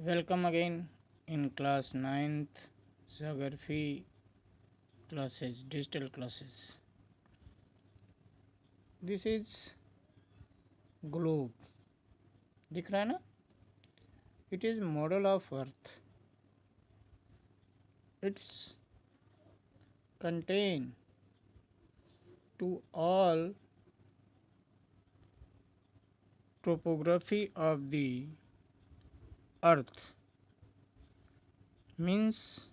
Welcome again in class 9th geography classes, digital classes. This is globe. दिख रहा है ना? It is model of earth. It's contain to all topography of the earth. Means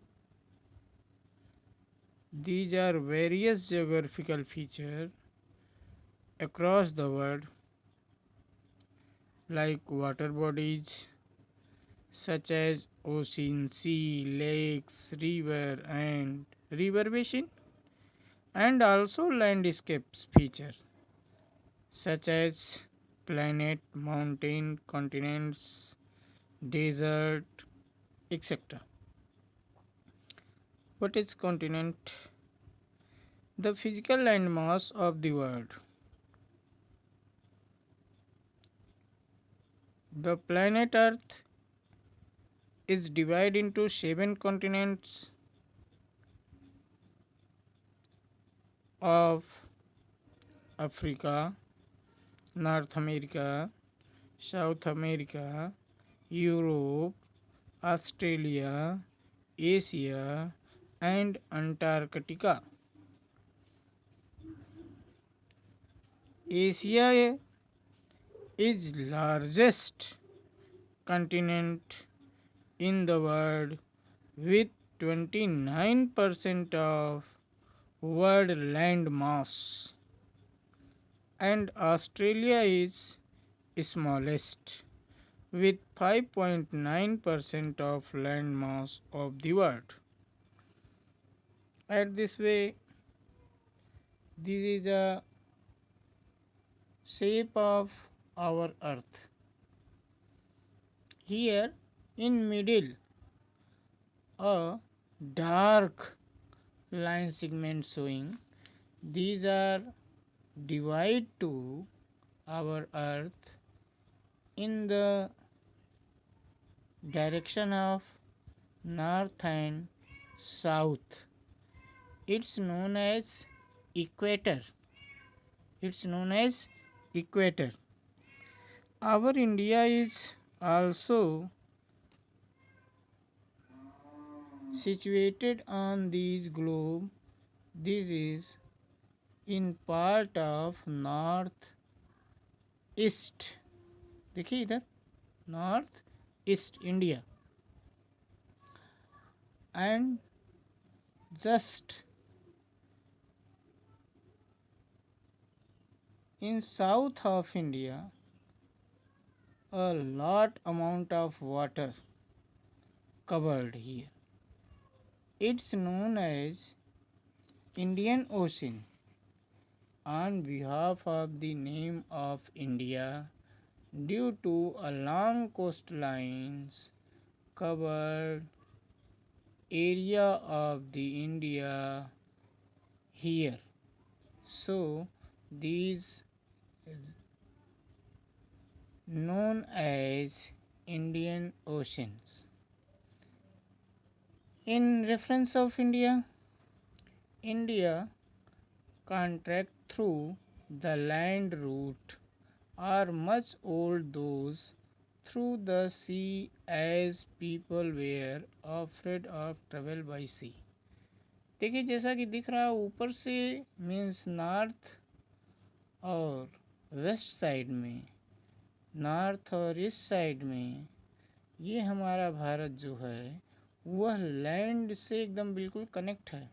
these are various geographical features across the world like water bodies such as ocean, sea, lakes, river basin, and also landscapes feature such as planet, mountain, continents, desert, etc. What is continent? The physical landmass of the world. The planet Earth is divided into 7 continents of Africa, North America, South America, Europe, Australia, Asia, and Antarctica. Asia is largest continent in the world with 29% of world land mass, and Australia is smallest with 5.9% of land mass of the world. At this way, this is a shape of our earth. Here in middle a dark line segment showing these are divide to our earth in the direction of north and south. It's known as equator. It's known as equator. Our India is also situated on this globe. This is in part of north east. देखिए इधर north east India and just in south of India a lot amount of water covered here. It's known as Indian Ocean. On behalf of the name of India, due to a long coastlines covered area of the India here. So these known as Indian Oceans. In reference of India, India contract through the land route are much old those through the sea as people were afraid of travel by sea. देखिए जैसा कि दिख रहा है ऊपर से means north और west side में, नॉर्थ और ईस्ट साइड में ये हमारा भारत जो है वह लैंड से एकदम बिल्कुल कनेक्ट है.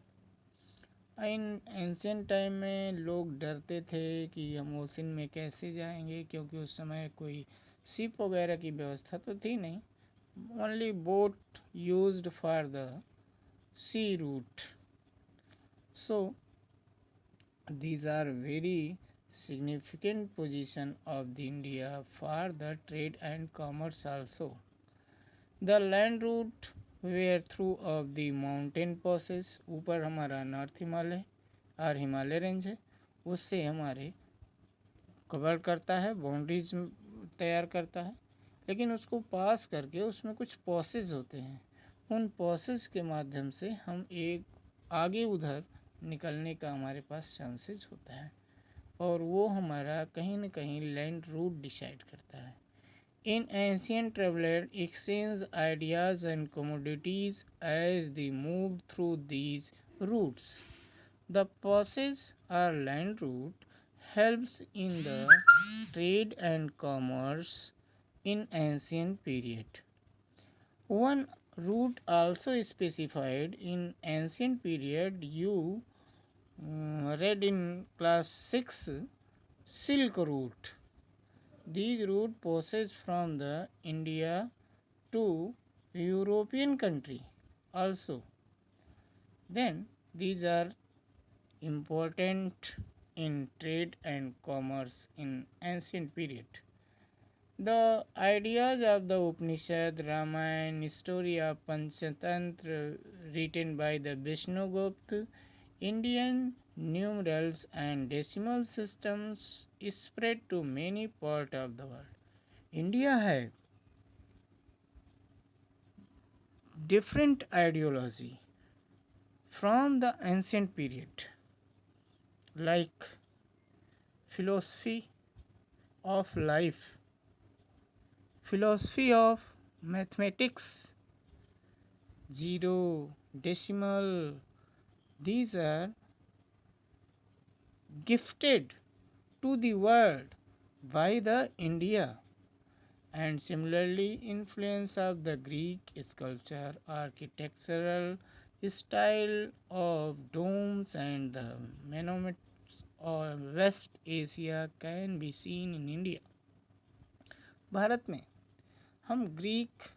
इन एंशियंट टाइम में लोग डरते थे कि हम ओशन में कैसे जाएंगे, क्योंकि उस समय कोई शिप वगैरह की व्यवस्था तो थी नहीं. Only boat used for the sea route. So these are very significant position of the India for the trade and commerce also. The land route were through of the mountain passes. ऊपर हमारा north Himalaya और Himalaya range है, उससे हमारे cover करता है, boundaries तैयार करता है. लेकिन उसको पास करके उसमें कुछ प्रोसेस होते हैं, उन प्रोसेस के माध्यम से हम एक आगे उधर निकलने का हमारे पास चांसेस होता है, और वो हमारा कहीं न कहीं लैंड रूट डिसाइड करता है। In ancient travelers exchanged ideas and commodities as they moved through these routes. The passage or land route helps in the trade and commerce in ancient period. One route also specified in ancient period you read in class 6, Silk Route. These route passes from the India to European country also. Then these are important in trade and commerce in ancient period. The ideas of the Upanishad, Ramayana, story of Panchatantra written by the Vishnugupta, Indian numerals and decimal systems spread to many parts of the world. India had different ideology from the ancient period, like philosophy of life, philosophy of mathematics, zero, decimal. These are gifted to the world by the India, and similarly influence of the Greek sculpture, architectural style of domes and the monuments of West Asia can be seen in India. Bharat में हम Greek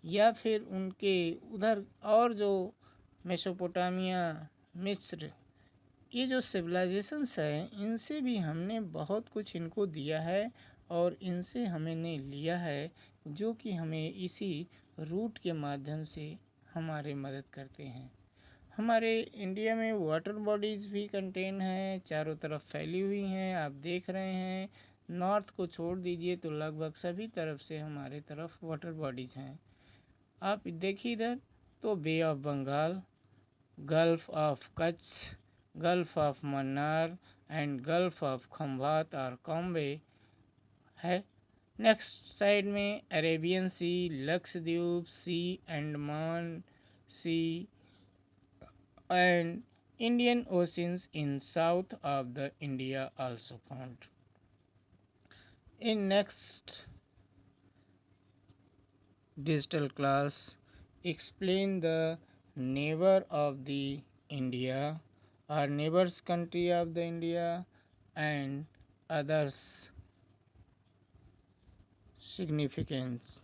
या फिर उनके उधर और जो Mesopotamia, मिस्र, ये जो सिविलाइजेशंस हैं इनसे भी हमने बहुत कुछ इनको दिया है, और इनसे हमने लिया है, जो कि हमें इसी रूट के माध्यम से हमारे मदद करते हैं। हमारे इंडिया में वाटर बॉडीज़ भी कंटेन हैं, चारों तरफ फैली हुई हैं, आप देख रहे हैं। नॉर्थ को छोड़ दीजिए तो लगभग सभी तरफ से हमारे तरफ वाटर बॉडीज़ हैं। आप देखिए इधर तो bay of Bengal, gulf of Kutch, gulf of Mannar and gulf of Khambhat और कॉम्बे है। नेक्स्ट साइड में Arabian sea, Lakshadweep sea, Andaman sea and Indian Oceans in south of the India also found. In next digital class, explain the neighbor of the India or neighbors country of the India and others significance.